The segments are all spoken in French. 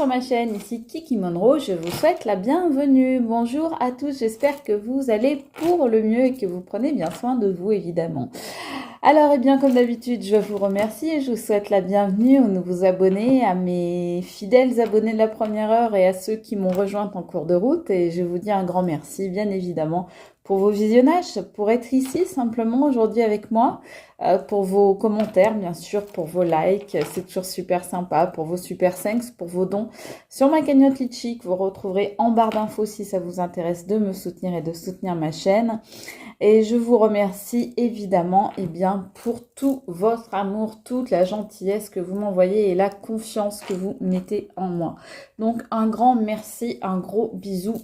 sur ma chaîne, ici Kiki Monroe, je vous souhaite la bienvenue. Bonjour à tous, j'espère que vous allez pour le mieux et que vous prenez bien soin de vous évidemment. Alors, eh bien, comme d'habitude, je vous remercie et je vous souhaite la bienvenue aux nouveaux abonnés, à mes fidèles abonnés de la première heure et à ceux qui m'ont rejointe en cours de route. Et je vous dis un grand merci, bien évidemment, pour vos visionnages, pour être ici simplement aujourd'hui avec moi, pour vos commentaires, bien sûr, pour vos likes, c'est toujours super sympa, pour vos super thanks, pour vos dons sur ma cagnotte Litchi, que vous retrouverez en barre d'infos si ça vous intéresse de me soutenir et de soutenir ma chaîne. Et je vous remercie évidemment pour tout votre amour, toute la gentillesse que vous m'envoyez et la confiance que vous mettez en moi. Donc un grand merci, un gros bisou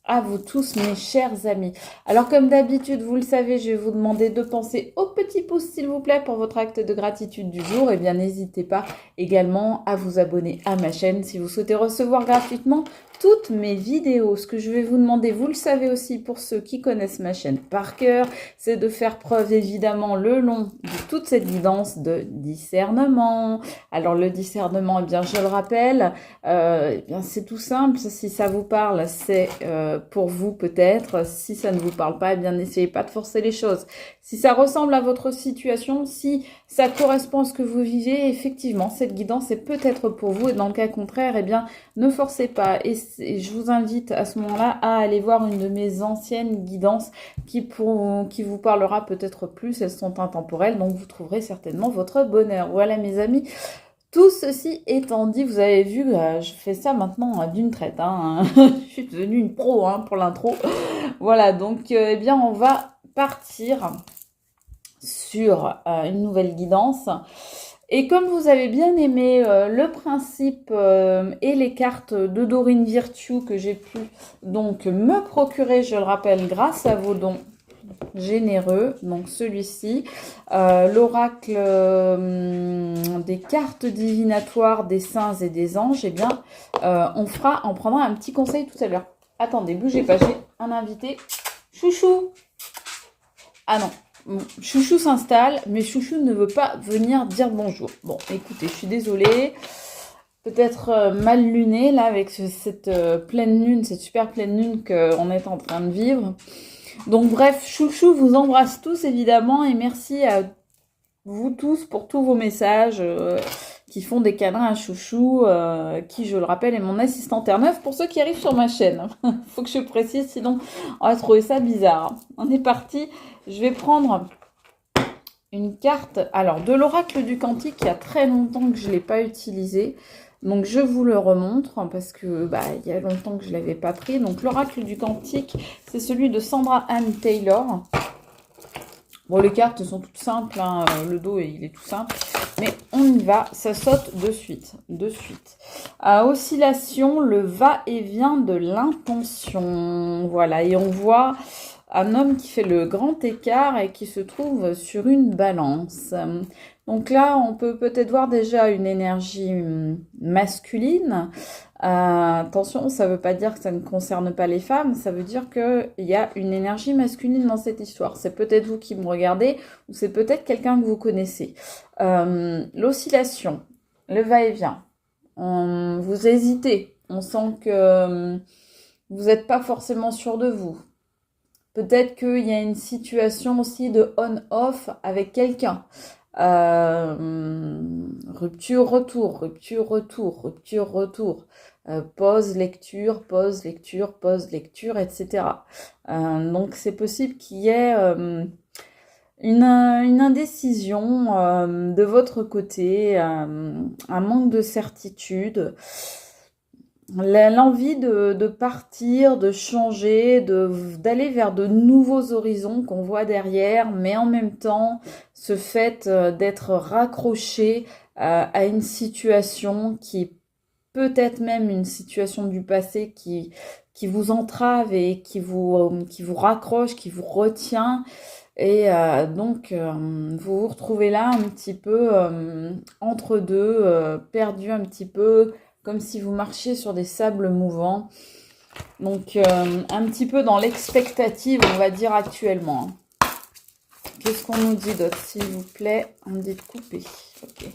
à vous tous mes chers amis. Alors comme d'habitude, vous le savez, je vais vous demander de penser au petit pouce s'il vous plaît pour votre acte de gratitude du jour. Et bien n'hésitez pas également à vous abonner à ma chaîne si vous souhaitez recevoir gratuitement toutes mes vidéos. Ce que je vais vous demander, vous le savez aussi pour ceux qui connaissent ma chaîne par cœur, c'est de faire preuve évidemment le long de toute cette guidance de discernement. Alors le discernement, eh bien je le rappelle, c'est tout simple. Si ça vous parle, c'est pour vous peut-être. Si ça ne vous parle pas, eh bien n'essayez pas de forcer les choses. Si ça ressemble à votre situation, si ça correspond à ce que vous vivez, effectivement, cette guidance est peut-être pour vous. Et dans le cas contraire, eh bien ne forcez pas. Et je vous invite à ce moment-là à aller voir une de mes anciennes guidances qui vous parlera peut-être plus. Elles sont intemporelles, donc vous trouverez certainement votre bonheur. Voilà mes amis. Tout ceci étant dit, vous avez vu, je fais ça maintenant d'une traite. Je suis devenue une pro pour l'intro. Voilà, donc on va partir sur une nouvelle guidance. Et comme vous avez bien aimé le principe et les cartes de Dorine Virtue que j'ai pu donc me procurer, je le rappelle, grâce à vos dons généreux, donc celui-ci, l'oracle des cartes divinatoires des saints et des anges, eh bien, on prendra un petit conseil tout à l'heure. Attendez, bougez pas, j'ai un invité. Chouchou! Ah non. Chouchou s'installe, mais Chouchou ne veut pas venir dire bonjour. Bon, écoutez, je suis désolée. Peut-être mal luné, là, avec cette pleine lune, cette super pleine lune qu'on est en train de vivre. Donc, bref, Chouchou vous embrasse tous, évidemment, et merci à vous tous pour tous vos messages qui font des câlins à Chouchou, qui, je le rappelle, est mon assistant Terre-Neuve pour ceux qui arrivent sur ma chaîne. Faut que je précise, sinon on va trouver ça bizarre. On est parti. Je vais prendre une carte, alors de l'oracle du Cantique, il y a très longtemps que je ne l'ai pas utilisé. Donc je vous le remontre parce que il y a longtemps que je ne l'avais pas pris. Donc l'oracle du Cantique, c'est celui de Sandra Anne Taylor. Bon, les cartes sont toutes simples, le dos il est tout simple. Mais on y va, ça saute de suite. À oscillation, le va-et-vient de l'intention. Voilà, et on voit un homme qui fait le grand écart et qui se trouve sur une balance. Donc là, on peut peut-être voir déjà une énergie masculine. Attention, ça ne veut pas dire que ça ne concerne pas les femmes, ça veut dire qu'il y a une énergie masculine dans cette histoire. C'est peut-être vous qui me regardez ou c'est peut-être quelqu'un que vous connaissez. L'oscillation, le va-et-vient, vous hésitez, on sent que vous n'êtes pas forcément sûr de vous. Peut-être qu'il y a une situation aussi de on-off avec quelqu'un. Rupture, retour, rupture, retour, rupture, retour. Pause, lecture, etc. Donc c'est possible qu'il y ait une indécision de votre côté, un manque de certitude. L'envie de partir, de changer, d'aller vers de nouveaux horizons qu'on voit derrière, mais en même temps, ce fait d'être raccroché à une situation qui est peut-être même une situation du passé qui vous entrave et qui vous raccroche, qui vous retient. Et donc, vous vous retrouvez là un petit peu entre deux, perdu un petit peu, comme si vous marchiez sur des sables mouvants. Donc, un petit peu dans l'expectative, on va dire, actuellement. Qu'est-ce qu'on nous dit d'autre, s'il vous plaît? On me dit de couper. Ok.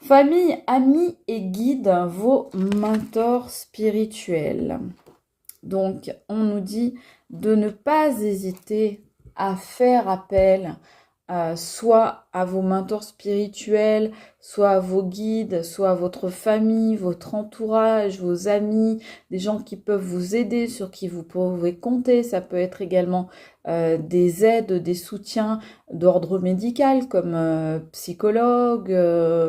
Famille, amis et guides, vos mentors spirituels. Donc, on nous dit de ne pas hésiter à faire appel soit à vos mentors spirituels, soit à vos guides, soit à votre famille, votre entourage, vos amis, des gens qui peuvent vous aider, sur qui vous pouvez compter. Ça peut être également des aides, des soutiens d'ordre médical comme psychologue,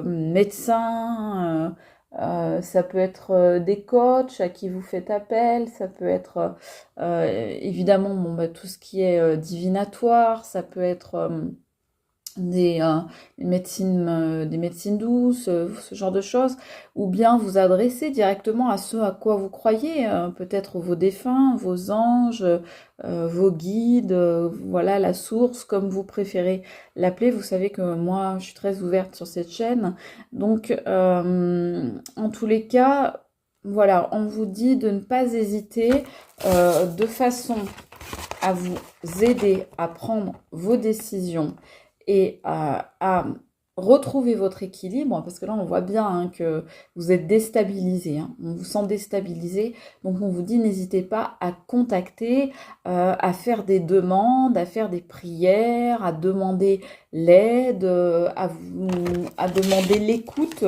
médecin. Ça peut être des coachs à qui vous faites appel, ça peut être évidemment tout ce qui est divinatoire, ça peut être des médecines douces, ce genre de choses, ou bien vous adresser directement à ce à quoi vous croyez, peut-être vos défunts, vos anges, vos guides, voilà, la source, comme vous préférez l'appeler. Vous savez que moi, je suis très ouverte sur cette chaîne. Donc, en tous les cas, voilà, on vous dit de ne pas hésiter de façon à vous aider à prendre vos décisions et à retrouver votre équilibre, parce que là on voit bien que vous êtes déstabilisé, on vous sent déstabilisé, donc on vous dit n'hésitez pas à contacter, à faire des demandes, à faire des prières, à demander l'aide, à demander l'écoute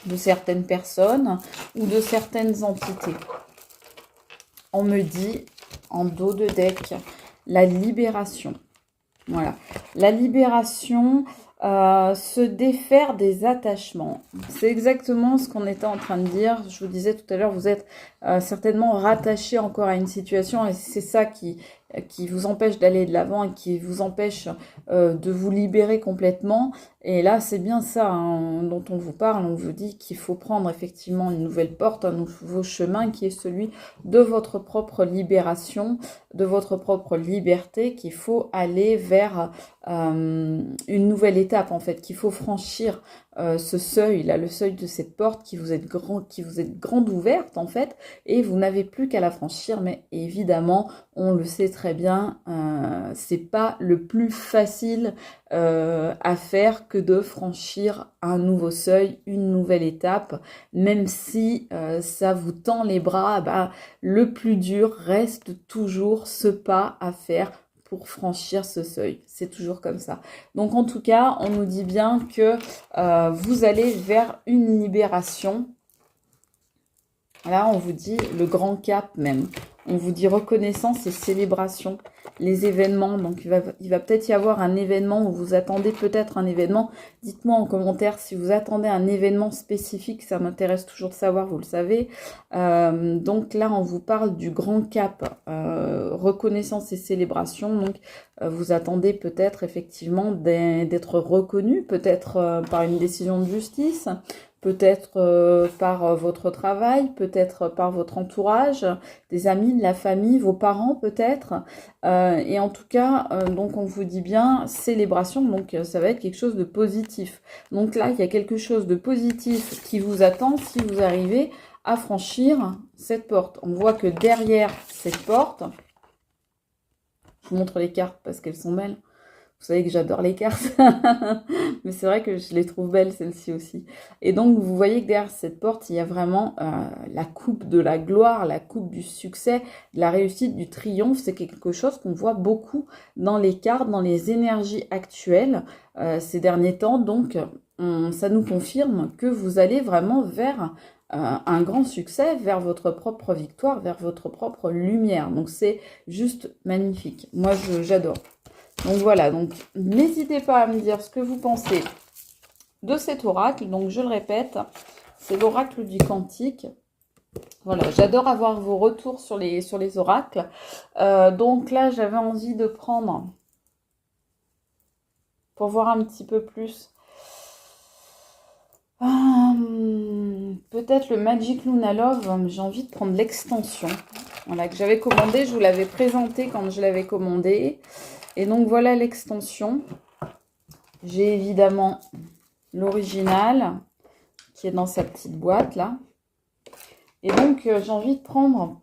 de certaines personnes ou de certaines entités. On me dit en dos de deck la libération. Voilà, la libération, se défaire des attachements. C'est exactement ce qu'on était en train de dire. Je vous disais tout à l'heure, vous êtes certainement rattaché encore à une situation et c'est ça qui vous empêche d'aller de l'avant et qui vous empêche de vous libérer complètement. Et là, c'est bien ça dont on vous parle. On vous dit qu'il faut prendre effectivement une nouvelle porte, un nouveau chemin qui est celui de votre propre libération, de votre propre liberté, qu'il faut aller vers une nouvelle étape en fait, qu'il faut franchir ce seuil, là, le seuil de cette porte qui vous est grande ouverte en fait, et vous n'avez plus qu'à la franchir, mais évidemment, on le sait très bien, c'est pas le plus facile à faire que de franchir un nouveau seuil, une nouvelle étape, même si ça vous tend les bras, le plus dur reste toujours ce pas à faire pour franchir ce seuil. C'est toujours comme ça. Donc en tout cas, on nous dit bien que vous allez vers une libération. Là, on vous dit le grand cap même. On vous dit reconnaissance et célébration, les événements. Donc, il va peut-être y avoir un événement où vous attendez peut-être un événement. Dites-moi en commentaire si vous attendez un événement spécifique. Ça m'intéresse toujours de savoir, vous le savez. Donc là, on vous parle du grand cap, reconnaissance et célébration. Donc, vous attendez peut-être effectivement d'être reconnu, peut-être par une décision de justice, peut-être par votre travail, peut-être par votre entourage, des amis, de la famille, vos parents peut-être. Et en tout cas, donc on vous dit bien célébration, donc ça va être quelque chose de positif. Donc là, il y a quelque chose de positif qui vous attend si vous arrivez à franchir cette porte. On voit que derrière cette porte, je vous montre les cartes parce qu'elles sont belles. Vous savez que j'adore les cartes, mais c'est vrai que je les trouve belles, celles-ci aussi. Et donc, vous voyez que derrière cette porte, il y a vraiment la coupe de la gloire, la coupe du succès, de la réussite, du triomphe. C'est quelque chose qu'on voit beaucoup dans les cartes, dans les énergies actuelles ces derniers temps. Donc, ça nous confirme que vous allez vraiment vers un grand succès, vers votre propre victoire, vers votre propre lumière. Donc, c'est juste magnifique. Moi, j'adore. Donc voilà, donc n'hésitez pas à me dire ce que vous pensez de cet oracle. Donc je le répète, c'est l'oracle du Cantique. Voilà, j'adore avoir vos retours sur les oracles. Donc là, j'avais envie de prendre, pour voir un petit peu plus, peut-être le Magic Luna Love. J'ai envie de prendre l'extension. Voilà, que j'avais commandé, je vous l'avais présenté quand je l'avais commandé. Et donc, voilà l'extension. J'ai évidemment l'original qui est dans sa petite boîte, là. Et donc, j'ai envie de prendre,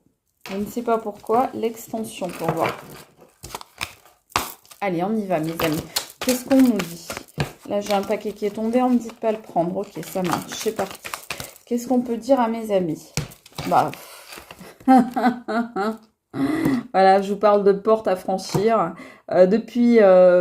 je ne sais pas pourquoi, l'extension pour voir. Allez, on y va, mes amis. Qu'est-ce qu'on nous dit? Là, j'ai un paquet qui est tombé, on me dit de pas le prendre. Ok, ça marche, c'est parti. Qu'est-ce qu'on peut dire à mes amis? Bah, voilà, je vous parle de porte à franchir. Depuis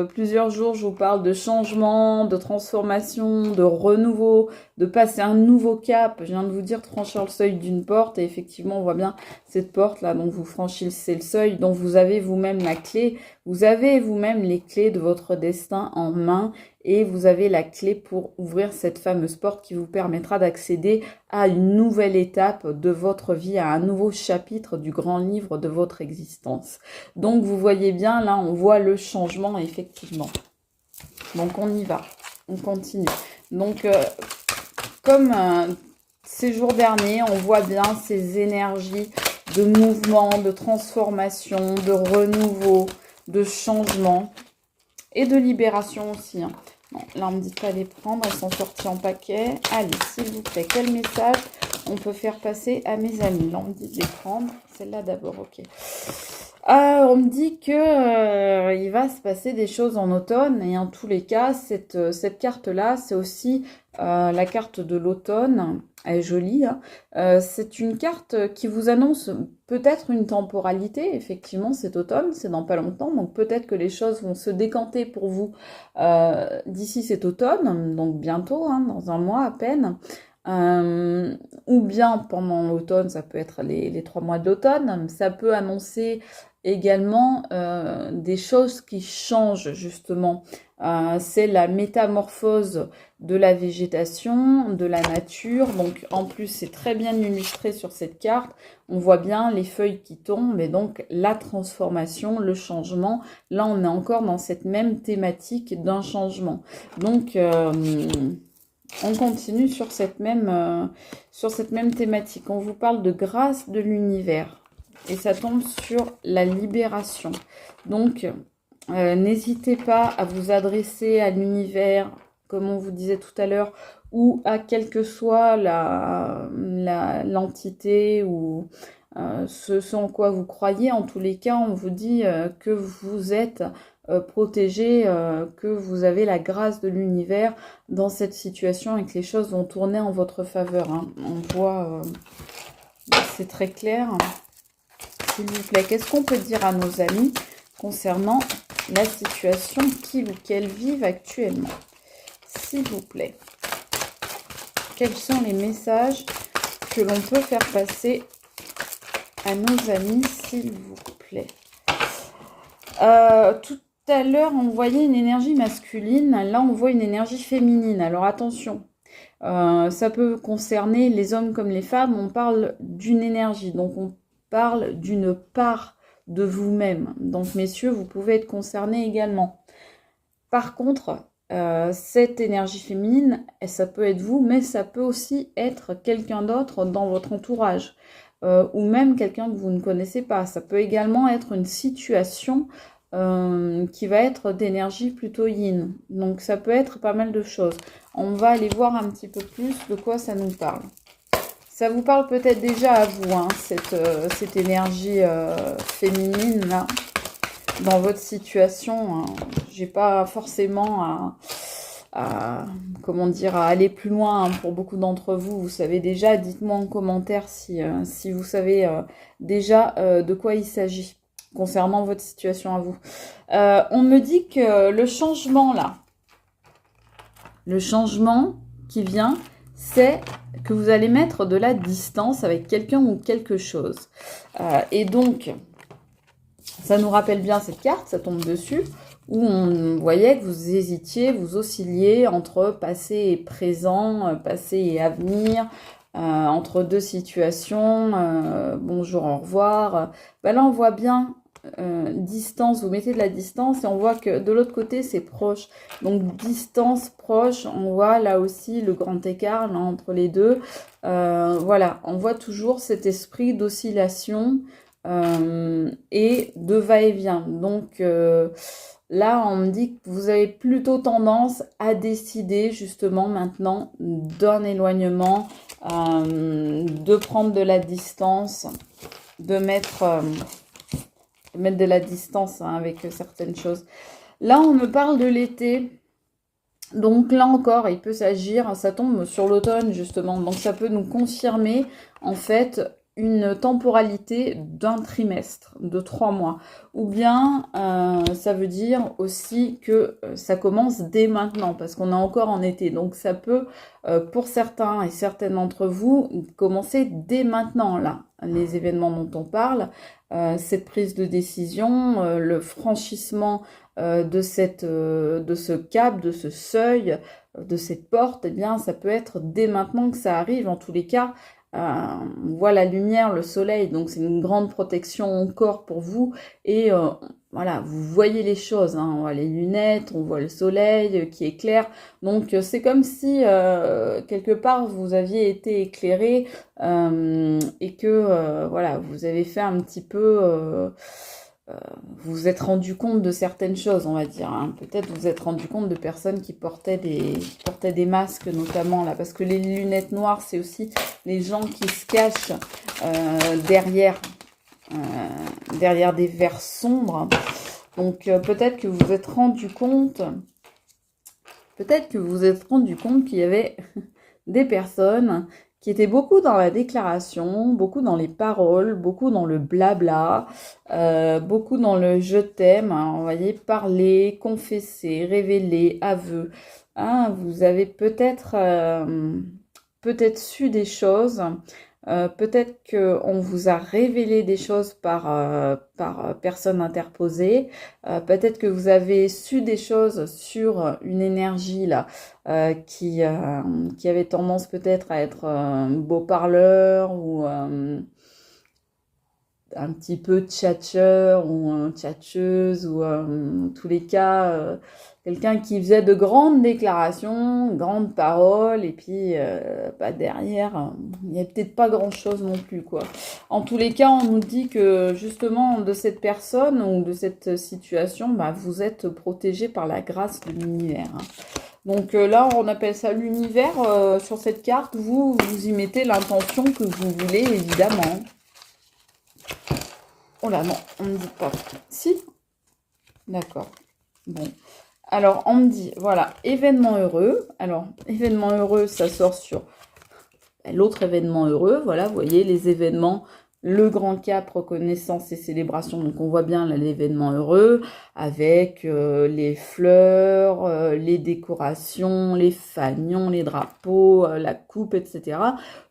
plusieurs jours, je vous parle de changement, de transformation, de renouveau, de passer un nouveau cap. Je viens de vous dire de franchir le seuil d'une porte et effectivement, on voit bien cette porte-là. Donc, vous franchissez le seuil dont vous avez vous-même la clé. Vous avez vous-même les clés de votre destin en main et vous avez la clé pour ouvrir cette fameuse porte qui vous permettra d'accéder à une nouvelle étape de votre vie, à un nouveau chapitre du grand livre de votre existence. Donc, vous voyez bien, là, on voit le changement, effectivement. Donc, on y va. On continue. Donc, comme ces jours derniers, on voit bien ces énergies de mouvement, de transformation, de renouveau, de changement et de libération aussi. Hein. Bon, là, on me dit pas les prendre, elles sont sorties en paquet. Allez, s'il vous plaît, quel message on peut faire passer à mes amis? Là, on me dit de les prendre. Celle-là d'abord, ok. On me dit que il va se passer des choses en automne et en tous les cas, cette carte-là, c'est aussi la carte de l'automne. Elle est jolie, hein. C'est une carte qui vous annonce peut-être une temporalité. Effectivement, cet automne, c'est dans pas longtemps, donc peut-être que les choses vont se décanter pour vous d'ici cet automne, donc bientôt, hein, dans un mois à peine. Ou bien pendant l'automne, ça peut être les 3 mois d'automne, ça peut annoncer également des choses qui changent justement. C'est la métamorphose de la végétation, de la nature. Donc en plus, c'est très bien illustré sur cette carte. On voit bien les feuilles qui tombent et donc la transformation, le changement. Là, on est encore dans cette même thématique d'un changement. Donc, on continue sur cette même thématique. On vous parle de grâce de l'univers. Et ça tombe sur la libération. Donc, n'hésitez pas à vous adresser à l'univers, comme on vous disait tout à l'heure, ou à quelle que soit l'entité ou ce en quoi vous croyez. En tous les cas, on vous dit que vous êtes protégé, que vous avez la grâce de l'univers dans cette situation et que les choses vont tourner en votre faveur. Hein. On voit, c'est très clair. S'il vous plaît, qu'est-ce qu'on peut dire à nos amis concernant la situation qu'elles vivent actuellement? S'il vous plaît. Quels sont les messages que l'on peut faire passer à nos amis, s'il vous plaît? Tout à l'heure, on voyait une énergie masculine. Là, on voit une énergie féminine. Alors, attention. Ça peut concerner les hommes comme les femmes. On parle d'une énergie. Donc, on parle d'une part de vous-même. Donc, messieurs, vous pouvez être concernés également. Par contre, cette énergie féminine, ça peut être vous, mais ça peut aussi être quelqu'un d'autre dans votre entourage. Ou même quelqu'un que vous ne connaissez pas. Ça peut également être une situation qui va être d'énergie plutôt yin. Donc, ça peut être pas mal de choses. On va aller voir un petit peu plus de quoi ça nous parle. Ça vous parle peut-être déjà à vous, hein, cette énergie féminine là, dans votre situation. Hein. J'ai pas forcément comment dire, à aller plus loin hein, pour beaucoup d'entre vous. Vous savez déjà, dites-moi en commentaire si vous savez déjà de quoi il s'agit concernant votre situation à vous. On me dit que le changement là, le changement qui vient, c'est que vous allez mettre de la distance avec quelqu'un ou quelque chose. Et donc, ça nous rappelle bien cette carte, ça tombe dessus, où on voyait que vous hésitiez, vous oscilliez entre passé et présent, passé et avenir, entre deux situations, bonjour, au revoir. Ben là, on voit bien distance, vous mettez de la distance et on voit que de l'autre côté c'est proche, donc distance, proche, on voit là aussi le grand écart là, entre les deux, voilà, on voit toujours cet esprit d'oscillation et de va-et-vient, donc là on me dit que vous avez plutôt tendance à décider justement maintenant d'un éloignement, de prendre de la distance, de mettre de la distance hein, avec certaines choses. Là, on me parle de l'été. Donc là encore, il peut s'agir, ça tombe sur l'automne justement, donc ça peut nous confirmer en fait une temporalité d'un trimestre, de 3 mois. Ou bien ça veut dire aussi que ça commence dès maintenant, parce qu'on est encore en été. Donc ça peut, pour certains et certaines d'entre vous, commencer dès maintenant, là, les événements dont on parle, cette prise de décision, le franchissement de ce cap, de ce seuil, de cette porte, eh bien, ça peut être dès maintenant que ça arrive. En tous les cas, on voit la lumière, le soleil, donc c'est une grande protection encore pour vous. Et voilà, vous voyez les choses, hein. On voit les lunettes, on voit le soleil qui éclaire. Donc c'est comme si quelque part vous aviez été éclairé et que voilà, vous avez fait un petit peu vous vous êtes rendu compte de certaines choses, on va dire, hein. Peut-être vous vous êtes rendu compte de personnes qui portaient des masques, notamment là, parce que les lunettes noires, c'est aussi les gens qui se cachent derrière, derrière des verres sombres. Donc peut-être que vous vous êtes rendu compte, qu'il y avait des personnes qui étaient beaucoup dans la déclaration, beaucoup dans les paroles, beaucoup dans le blabla, beaucoup dans le je t'aime, hein, vous voyez, parler, confesser, révéler, aveu. Hein, vous avez peut-être su des choses, peut-être qu'on vous a révélé des choses par personne interposée, peut-être que vous avez su des choses sur une énergie là, qui avait tendance peut-être à être beau parleur ou un petit peu tchatcheur ou tchatcheuse ou en tous les cas quelqu'un qui faisait de grandes déclarations, grandes paroles et puis derrière il n'y a peut-être pas grand-chose non plus quoi. En tous les cas, on nous dit que justement de cette personne ou de cette situation, vous êtes protégé par la grâce de l'univers, hein. Donc là, on appelle ça l'univers. Sur cette carte, vous y mettez l'intention que vous voulez, évidemment. Oh là, non, on ne dit pas. Si? D'accord. Bon. Alors, on me dit, voilà, événement heureux. Alors, événement heureux, ça sort sur l'autre événement heureux. Voilà, vous voyez, les événements, le grand cap, reconnaissance et célébration. Donc, on voit bien là l'événement heureux avec les fleurs, les décorations, les fanions, les drapeaux, la coupe, etc.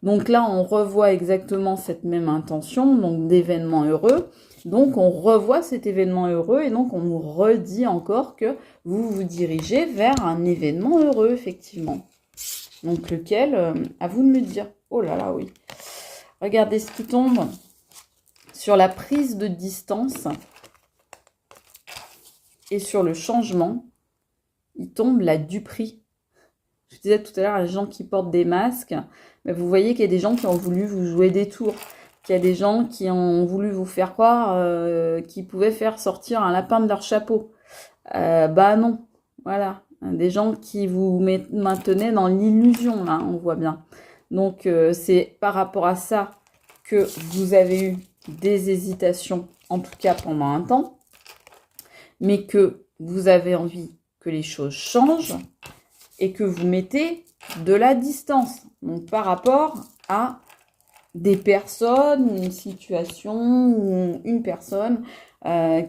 Donc là, on revoit exactement cette même intention, donc d'événement heureux. Donc, on revoit cet événement heureux et donc on nous redit encore que vous vous dirigez vers un événement heureux, effectivement. Donc, lequel, à vous de me dire. Oh là là, oui. Regardez ce qui tombe sur la prise de distance et sur le changement. Il tombe la duperie. Je disais tout à l'heure, les gens qui portent des masques, mais vous voyez qu'il y a des gens qui ont voulu vous jouer des tours. Qu'il y a des gens qui ont voulu vous faire croire qu'ils pouvaient faire sortir un lapin de leur chapeau. Non, voilà. Des gens qui vous maintenaient dans l'illusion, là, on voit bien. Donc, c'est par rapport à ça que vous avez eu des hésitations, en tout cas pendant un temps, mais que vous avez envie que les choses changent et que vous mettez de la distance. Donc, par rapport à des personnes, une situation ou une personne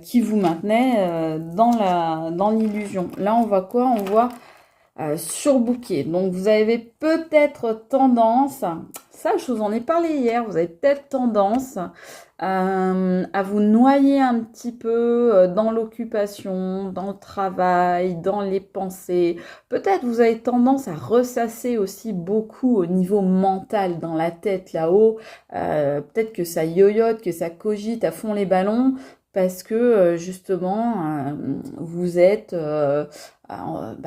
qui vous maintenait dans l'illusion. Là, on voit quoi? On voit surbooké. Donc, vous avez peut-être tendance, ça, je vous en ai parlé hier, vous avez peut-être tendance à vous noyer un petit peu dans l'occupation, dans le travail, dans les pensées. Peut-être vous avez tendance à ressasser aussi beaucoup au niveau mental, dans la tête là-haut. Peut-être que ça yoyote, que ça cogite à fond les ballons, parce que justement, vous êtes...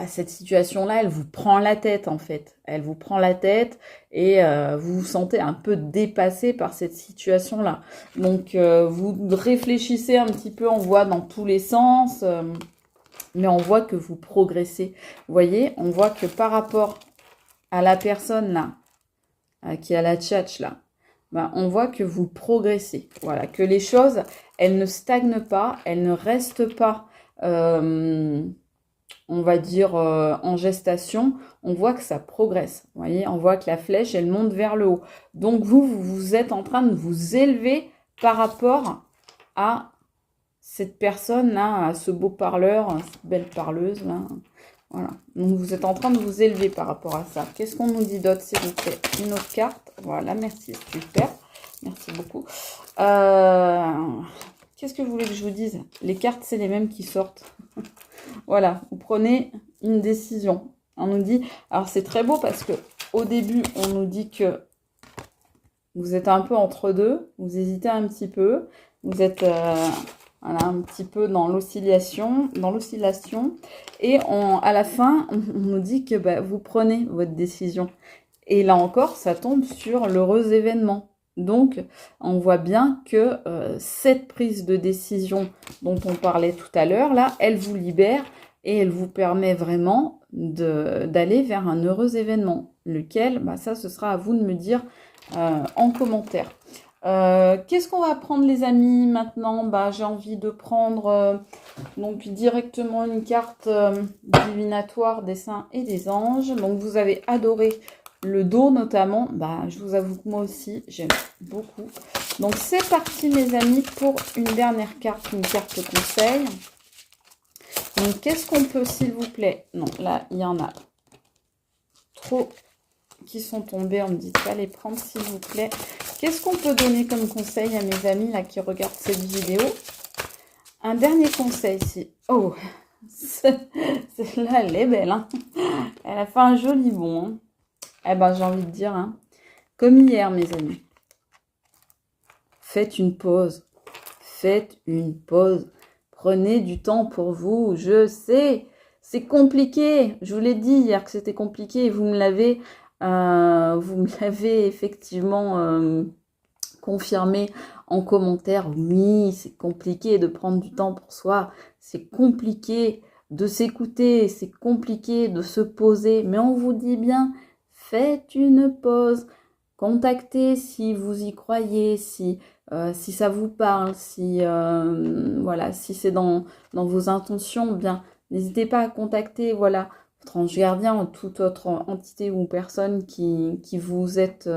cette situation-là, elle vous prend la tête en fait. Elle vous prend la tête et vous vous sentez un peu dépassé par cette situation-là. Donc, vous réfléchissez un petit peu, on voit dans tous les sens, mais on voit que vous progressez. Vous voyez, on voit que par rapport à la personne là, qui a la tchatch là, on voit que vous progressez. Voilà, que les choses, elles ne stagnent pas, elles ne restent pas on va dire, en gestation, on voit que ça progresse. Vous voyez, on voit que la flèche, elle monte vers le haut. Donc, vous êtes en train de vous élever par rapport à cette personne-là, à ce beau parleur, à cette belle parleuse, là. Voilà. Donc, vous êtes en train de vous élever par rapport à ça. Qu'est-ce qu'on nous dit d'autre, s'il vous plaît? Une autre carte. Voilà, merci, super. Merci beaucoup. Qu'est-ce que vous voulez que je vous dise? Les cartes, c'est les mêmes qui sortent. Voilà, vous prenez une décision. On nous dit, alors c'est très beau parce que au début, on nous dit que vous êtes un peu entre deux, vous hésitez un petit peu, vous êtes voilà, un petit peu dans l'oscillation, et à la fin, on nous dit que bah, vous prenez votre décision. Et là encore, ça tombe sur l'heureux événement. Donc, on voit bien que cette prise de décision dont on parlait tout à l'heure, là, elle vous libère et elle vous permet vraiment d'aller vers un heureux événement. Lequel, bah, ça, ce sera à vous de me dire en commentaire. Qu'est-ce qu'on va prendre, les amis, maintenant? Bah, j'ai envie de prendre donc directement une carte divinatoire des saints et des anges. Donc, vous avez adoré le dos notamment, bah, je vous avoue que moi aussi, j'aime beaucoup. Donc, c'est parti, mes amis, pour une dernière carte, une carte conseil. Donc, qu'est-ce qu'on peut, s'il vous plaît? Non, là, il y en a trop qui sont tombés. On me dit pas les prendre, s'il vous plaît. Qu'est-ce qu'on peut donner comme conseil à mes amis là qui regardent cette vidéo? Un dernier conseil, si... Oh, celle-là, elle est belle, hein. Elle a fait un joli bond, hein. Eh ben, j'ai envie de dire, hein, comme hier, mes amis, faites une pause. Faites une pause. Prenez du temps pour vous. Je sais, c'est compliqué. Je vous l'ai dit hier que c'était compliqué. Vous me l'avez effectivement confirmé en commentaire. Oui, c'est compliqué de prendre du temps pour soi. C'est compliqué de s'écouter. C'est compliqué de se poser. Mais on vous dit bien... Faites une pause, contactez si vous y croyez, si ça vous parle, si voilà, si c'est dans vos intentions, bien, n'hésitez pas à contacter voilà, votre ange gardien ou toute autre entité ou personne qui vous êtes,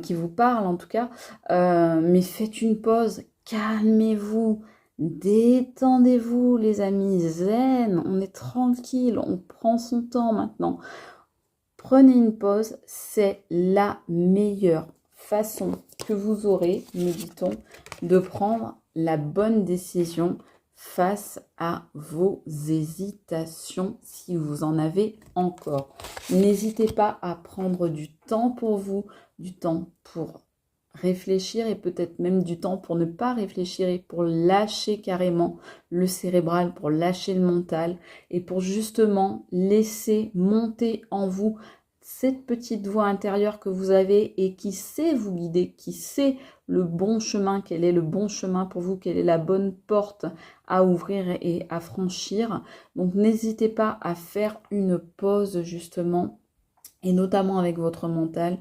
qui vous parle en tout cas. Mais faites une pause, calmez-vous, détendez-vous les amis, zen, on est tranquille, on prend son temps maintenant. Prenez une pause, c'est la meilleure façon que vous aurez, me dit-on, de prendre la bonne décision face à vos hésitations si vous en avez encore. N'hésitez pas à prendre du temps pour vous, du temps pour réfléchir et peut-être même du temps pour ne pas réfléchir et pour lâcher carrément le cérébral, pour lâcher le mental et pour justement laisser monter en vous cette petite voix intérieure que vous avez et qui sait vous guider, qui sait le bon chemin, quel est le bon chemin pour vous, quelle est la bonne porte à ouvrir et à franchir. Donc n'hésitez pas à faire une pause justement et notamment avec votre mental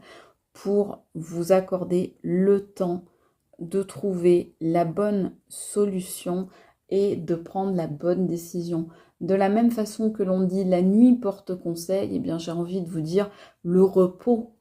pour vous accorder le temps de trouver la bonne solution et de prendre la bonne décision. De la même façon que l'on dit la nuit porte conseil, eh bien j'ai envie de vous dire le repos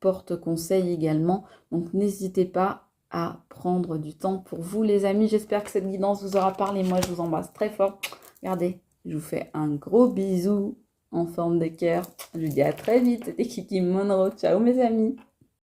porte conseil également. Donc n'hésitez pas à prendre du temps pour vous les amis. J'espère que cette guidance vous aura parlé. Moi je vous embrasse très fort. Regardez, je vous fais un gros bisou en forme de cœur. Je vous dis à très vite. C'était Kiki Monroe. Ciao mes amis.